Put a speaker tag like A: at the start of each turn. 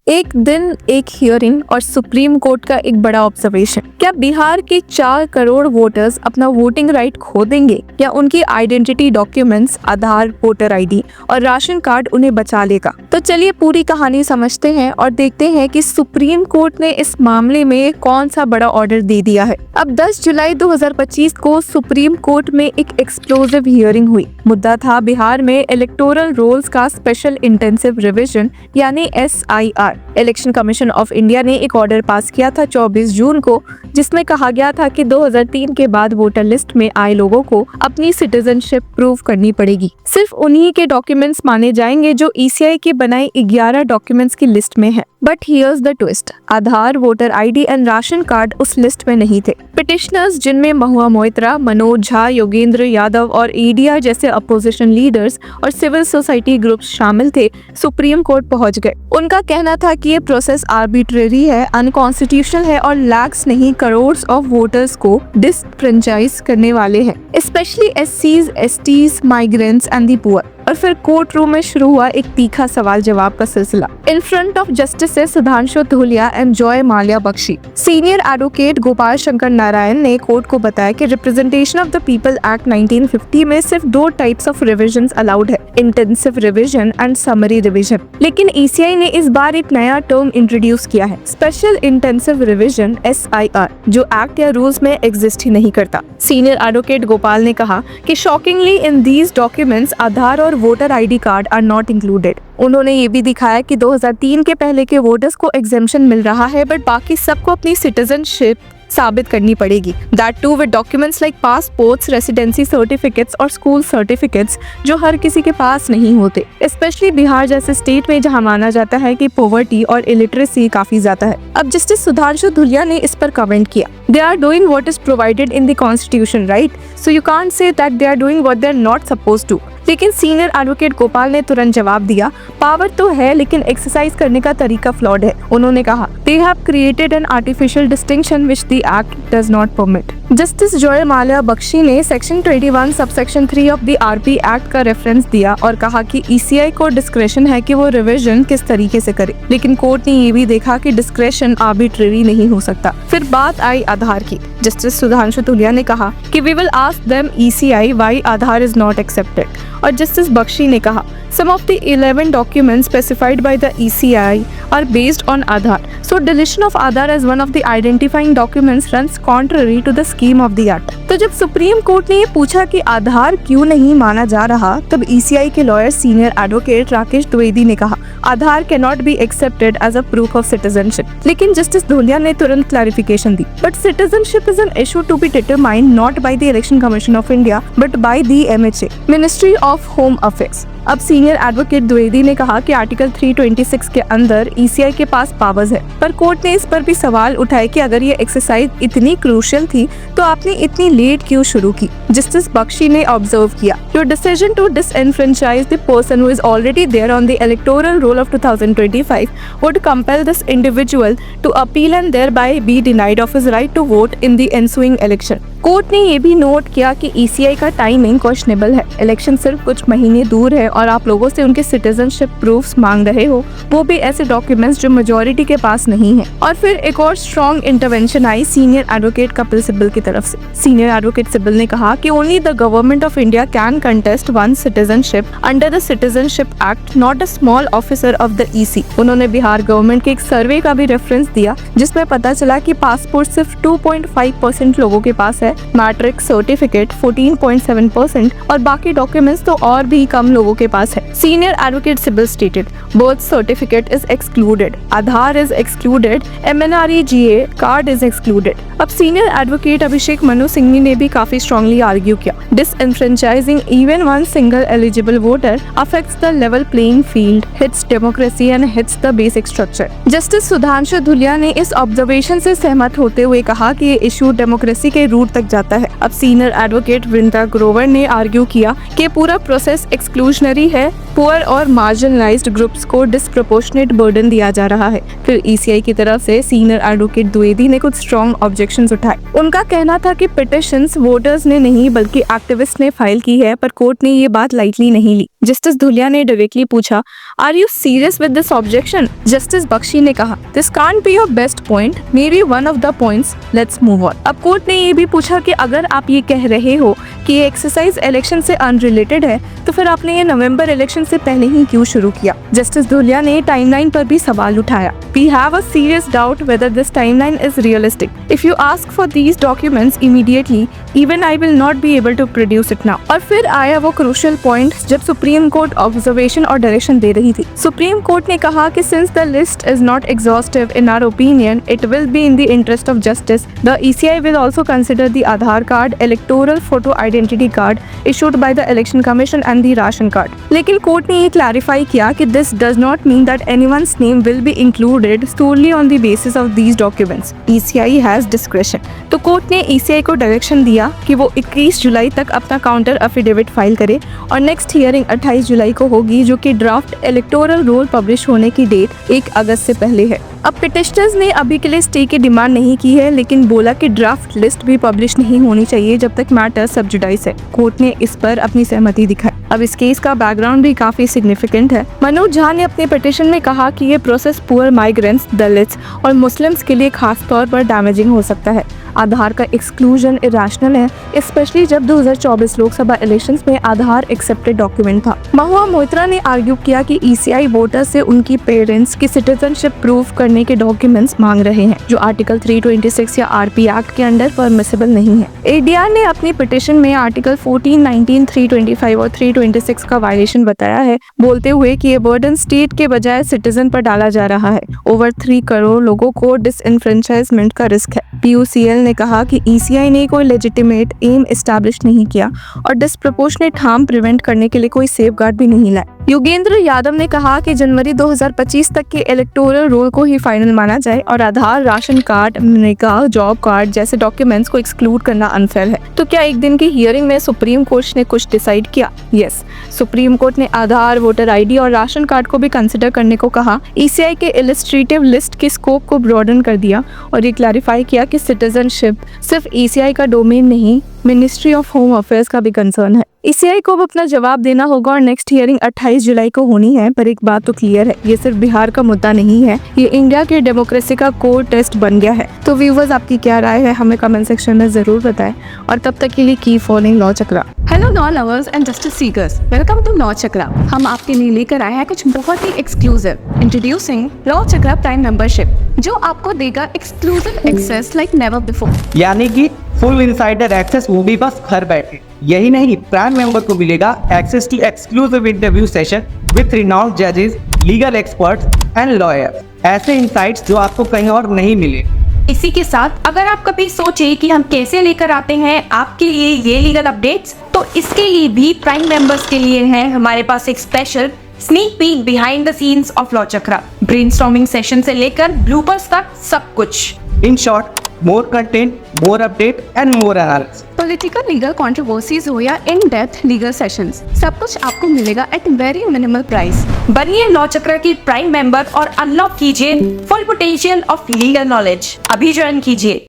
A: एक दिन एक हियरिंग और सुप्रीम कोर्ट का एक बड़ा ऑब्जर्वेशन। क्या बिहार के 4 करोड़ वोटर्स अपना वोटिंग राइट खो देंगे या उनकी आइडेंटिटी डॉक्यूमेंट्स, आधार, वोटर आईडी और राशन कार्ड उन्हें बचा लेगा? तो चलिए पूरी कहानी समझते हैं और देखते हैं कि सुप्रीम कोर्ट ने इस मामले में कौन सा बड़ा ऑर्डर दे दिया है। अब 10 जुलाई 2025 को सुप्रीम कोर्ट में एक एक्सप्लोसिव हियरिंग हुई। मुद्दा था बिहार में इलेक्टोरल रोल्स का स्पेशल इंटेंसिव रिवीजन यानी SIR। Election commission of India ने एक ऑर्डर पास किया था 24 जून को, जिसमें कहा गया था कि 2003 के बाद वोटर लिस्ट में आए लोगों को अपनी सिटीजनशिप प्रूव करनी पड़ेगी। सिर्फ उन्हीं के डॉक्यूमेंट्स माने जाएंगे जो ECI के बनाए 11 डॉक्यूमेंट्स की लिस्ट में है। But here's the twist, Aadhaar, voter ID and ration card उस लिस्ट में नहीं थे। पिटिशनर्स, जिनमें महुआ मोइत्रा, मनोज झा, योगेंद्र यादव और ADR जैसे अपोजिशन लीडर्स और सिविल सोसाइटी ग्रुप्स शामिल थे, सुप्रीम कोर्ट पहुंच गए। उनका कहना था कि ये प्रोसेस आर्बिट्रेरी है, अनकॉन्स्टिट्यूशनल है और लैक्स नहीं करोड़ ऑफ वोटर्स को डिसफ्रेंचाइज करने वाले हैं, specially SCs, STs, migrants and the poor. और फिर कोर्ट रूम में शुरू हुआ एक तीखा सवाल जवाब का सिलसिला। In front of justice Sudhanshu Dhulia and Joymalya Bakshi, senior advocate Gopal Shankar Narayan ने कोर्ट को बताया कि representation of the people act 1950 में सिर्फ 2 टाइप्स ऑफ रिविजन्स अलाउड है, intensive revision and summary revision. लेकिन ECI ने इस बार एक नया टर्म इंट्रोड्यूस किया है, स्पेशल इंटेंसिव रिविजन SIR, जो एक्ट या रूल्स में एग्जिस्ट ही नहीं करता। सीनियर एडवोकेट गोपाल ने कहा कि shockingly in these documents Aadhaar और voter ID card are not included. उन्होंने ये भी दिखाया कि 2003 के पहले के वोटर्स को एग्जेम्पशन मिल रहा है, बट बाकी सबको अपनी सिटीजनशिप साबित करनी पड़ेगी। That too with documents like passports, residency certificates और स्कूल सर्टिफिकेट्स, जो हर किसी के पास नहीं होते, स्पेशली बिहार जैसे स्टेट में जहां माना जाता है कि पॉवर्टी और इलिटरेसी काफी ज्यादा है। अब जस्टिस सुधांशु धुलिया ने इस पर कमेंट किया, they are doing what is provided in the constitution, right? So you can't say that they are doing what they are not supposed to. लेकिन सीनियर एडवोकेट गोपाल ने तुरंत जवाब दिया, पावर तो है लेकिन एक्सरसाइज करने का तरीका फ्लॉड है। उन्होंने कहा, they have created an artificial distinction which the act does not permit. Justice Joymalya Bakshi ने section 21 subsection 3 of the RP act का रेफरेंस दिया और कहा कि ECI को डिस्क्रेशन है कि वो रिवीजन किस तरीके से करे, लेकिन कोर्ट ने ये भी देखा कि डिस्क्रेशन आर्बिट्रेरी नहीं हो सकता। फिर बात आई आधार की। जस्टिस सुधांशु धुलिया ने कहा कि we will ask them ECI why Aadhaar is not accepted. और जस्टिस बख्शी ने कहा, some of the 11 documents specified by the ECI are based on Aadhaar. So deletion of Aadhaar as one of the identifying documents runs contrary to the scheme of the act. तो जब supreme court ने ये पूछा कि आधार क्यों नहीं माना जा रहा, तब ECI के lawyer senior advocate Rakesh Dwivedi ने कहा, Aadhaar cannot be accepted as a proof of citizenship. लेकिन जस्टिस धुलिया ने तुरंत क्लैरिफिकेशन दी, but citizenship is an issue to be determined not by the election commission of India but by the MHA, ministry of home affairs. अब senior advocate Dwivedi ने कहा कि article 326 के अंदर ECI के पास पावर्स है, पर कोर्ट ने इस पर भी सवाल उठाए कि अगर ये एक्सरसाइज इतनी क्रूशियल थी तो आपने इतनी लेट क्यों शुरू की। जस्टिस बख्शी ने ऑब्जर्व किया, your decision to disenfranchise the person who is already there on the electoral roll of 2025 would compel this individual to appeal and thereby be denied of his right to vote in the ensuing election. Court ने ये भी note किया कि ECI का timing questionable है, election सिर्फ कुछ महीने दूर है और आप लोगों से उनके सिटीजनशिप प्रूफ्स मांग रहे हो, वो भी ऐसे डॉक्यूमेंट्स जो मेजॉरिटी के पास नहीं है। और फिर एक और strong intervention I senior advocate Kapil Sibal की तरफ से। सीनियर एडवोकेट सिब्बल ने कहा कि only the government of India can contest one citizenship under the citizenship act, not a small officer of the EC। उन्होंने बिहार गवर्नमेंट के एक सर्वे का भी रेफरेंस दिया, जिसमें पता चला कि पासपोर्ट सिर्फ 2.5% लोगों के पास है, मैट्रिक सर्टिफिकेट 14.7% और बाकी डॉक्यूमेंट्स तो और भी कम लोगों के पास है। Senior advocate Sibal stated, birth certificate is excluded, Aadhaar is excluded, MNREGA card is excluded. अब सीनियर एडवोकेट अभिषेक मनु सिंघवी ने भी काफी स्ट्रांगली आर्ग्यू किया, disenfranchising even one single eligible voter affects the level playing field, hits democracy and hits the basic structure. Justice Sudhanshu Dhulia ने इस observation से सहमत होते हुए कहा कि ये इशू डेमोक्रेसी के रूट तक जाता है। अब सीनियर एडवोकेट वृंदा ग्रोवर ने आर्ग्यू किया कि पूरा प्रोसेस एक्सक्लूजनरी रिएक्शनरी है, पुअर और मार्जिनलाइज्ड ग्रुप्स को डिस्प्रोपोर्शनेट बर्डन दिया जा रहा है। फिर ईसीआई की तरफ से सीनियर एडवोकेट द्विवेदी ने कुछ स्ट्रॉन्ग ऑब्जेक्शंस उठाए। उनका कहना था कि पिटिशंस वोटर्स ने नहीं बल्कि एक्टिविस्ट ने फाइल की है, पर कोर्ट ने ये बात लाइटली नहीं ली। जस्टिस धुलिया ने डायरेक्टली पूछा, are you serious with this objection? Justice Bakshi ने कहा, this can't be your best point, may be one of the points, let's move on. अब कोर्ट ने ये भी पूछा कि अगर आप ये कह रहे हो कि ये एक्सरसाइज इलेक्शन से अनरिलेटेड है, तो फिर आपने ये नवंबर इलेक्शन से पहले ही क्यों शुरू किया? जस्टिस धुलिया ने टाइमलाइन पर भी सवाल उठाया। We have a serious doubt whether this timeline is realistic. If you ask for these documents immediately, even I will not be able to produce it now. और फिर आया वो क्रूशियल पॉइंट जब सुप्रीम कोर्ट ऑब्जर्वेशन और direction दे रही थी। Supreme court ने कहा कि since the list is not exhaustive in our opinion, it will be in the interest of justice. The ECI will also consider the Aadhaar card, electoral photo identity card issued by the Election Commission and the ration card. लेकिन court ने ये clarify किया कि this does not mean that anyone's name will be included solely on the basis of these documents. ECI has discretion. तो court ने ECI को direction दिया कि वो 21 जुलाई तक अपना काउंटर एफिडेविट फाइल करे और नेक्स्ट हियरिंग 28 जुलाई को होगी, जो कि ड्राफ्ट इलेक्टोरल रोल पब्लिश होने की डेट 1 अगस्त से पहले है। अब पिटिशनर्स ने अभी के लिए स्टे की डिमांड नहीं की है, लेकिन बोला कि ड्राफ्ट लिस्ट भी पब्लिश नहीं होनी चाहिए जब तक मैटर सब जुडाइस है। कोर्ट ने इस पर अपनी सहमति दिखाई। अब इस केस का बैकग्राउंड भी काफी सिग्निफिकेंट है। मनोज झा ने अपने पिटिशन में कहा कि ये प्रोसेस पुअर माइग्रेंट्स, दलित्स और मुस्लिम्स के लिए खास तौर पर डैमेजिंग हो सकता है। आधार का एक्सक्लूजन इरेशनल है, स्पेशली जब 2024 लोकसभा इलेक्शंस में आधार एक्सेप्टेड डॉक्यूमेंट था। महुआ मोइत्रा ने आर्ग्यू किया कि ईसीआई वोटर से उनकी पेरेंट्स की सिटीजनशिप प्रूव करने के डॉक्यूमेंट्स मांग रहे हैं, जो आर्टिकल 326 या आरपी एक्ट के अंडर परमिसिबल नहीं है। एडीआर ने अपनी पिटिशन में आर्टिकल 14, 19, 325 और 326 का वायलेशन बताया है, बोलते हुए कि ये बर्डन स्टेट के बजाय सिटीजन पर डाला जा रहा है। ओवर 3 करोड़ लोगों को डिसइनफ्रेंचाइजमेंट का रिस्क है। पीयूसीएल ने कहा कि ईसीआई ने कोई लेजिटिमेट एम एस्टैब्लिश नहीं किया और डिस्प्रपोर्शनेट हार्म प्रिवेंट करने के लिए कोई सेफगार्ड भी नहीं लाए। योगेंद्र यादव ने कहा कि जनवरी 2025 तक के इलेक्टोरल रोल को ही फाइनल माना जाए और आधार, राशन कार्ड, निकाह, जॉब कार्ड जैसे डॉक्यूमेंट्स को एक्सक्लूड करना अनफेयर है। तो क्या एक दिन की हियरिंग में सुप्रीम कोर्ट ने कुछ डिसाइड किया? यस, सुप्रीम कोर्ट ने आधार, वोटर आईडी और राशन कार्ड को भी कंसिडर करने को कहा। ईसीआई के इलस्ट्रेटिव लिस्ट के स्कोप को ब्रॉडन कर दिया और ये क्लैरिफाई किया कि सिटीजनशिप सिर्फ ईसीआई का डोमेन नहीं, मिनिस्ट्री ऑफ होम अफेयर्स का भी कंसर्न है। ईसीआई को अब अपना जवाब देना होगा और नेक्स्ट हियरिंग 28 जुलाई को होनी है। पर एक बात तो क्लियर है, ये सिर्फ बिहार का मुद्दा नहीं है, ये इंडिया के डेमोक्रेसी का कोर टेस्ट बन गया है। तो व्यूअर्स, आपकी क्या राय है हमें कमेंट सेक्शन में जरूर बताएं और तब तक के लिए keep following law Chakra.
B: Hello law lovers and justice seekers, welcome to law Chakra. हम आपके लिए लेकर आए हैं कुछ बहुत ही exclusive. Introducing law Chakra prime membership, जो आपको देगा exclusive access like never before,
C: यानी कि फुल इनसाइडर एक्सेस, वो भी बस घर बैठे। यही नहीं, प्राइम मेंबर को मिलेगा access to exclusive interview session with renowned जजेस, लीगल एक्सपर्ट्स एंड लॉयर्स। ऐसे इनसाइट्स जो आपको कहीं और नहीं मिले।
B: इसी के साथ अगर आप कभी सोचे कि हम कैसे लेकर आते हैं आपके लिए ये लीगल अपडेट्स, तो इसके लिए भी प्राइम मेंबर्स के लिए है हमारे पास एक special sneak peek behind the scenes of law chakra. Brainstorming session से लेकर ब्लूपर्स तक सब कुछ।
C: In short, more content, more update and more analysis.
B: Political legal controversies हो या इन डेप्थ लीगल सेशंस, सब कुछ आपको मिलेगा एट वेरी मिनिमल प्राइस। बनिए लॉ चक्र की प्राइम मेंबर और अनलॉक कीजिए full potential of legal knowledge. अभी ज्वाइन कीजिए।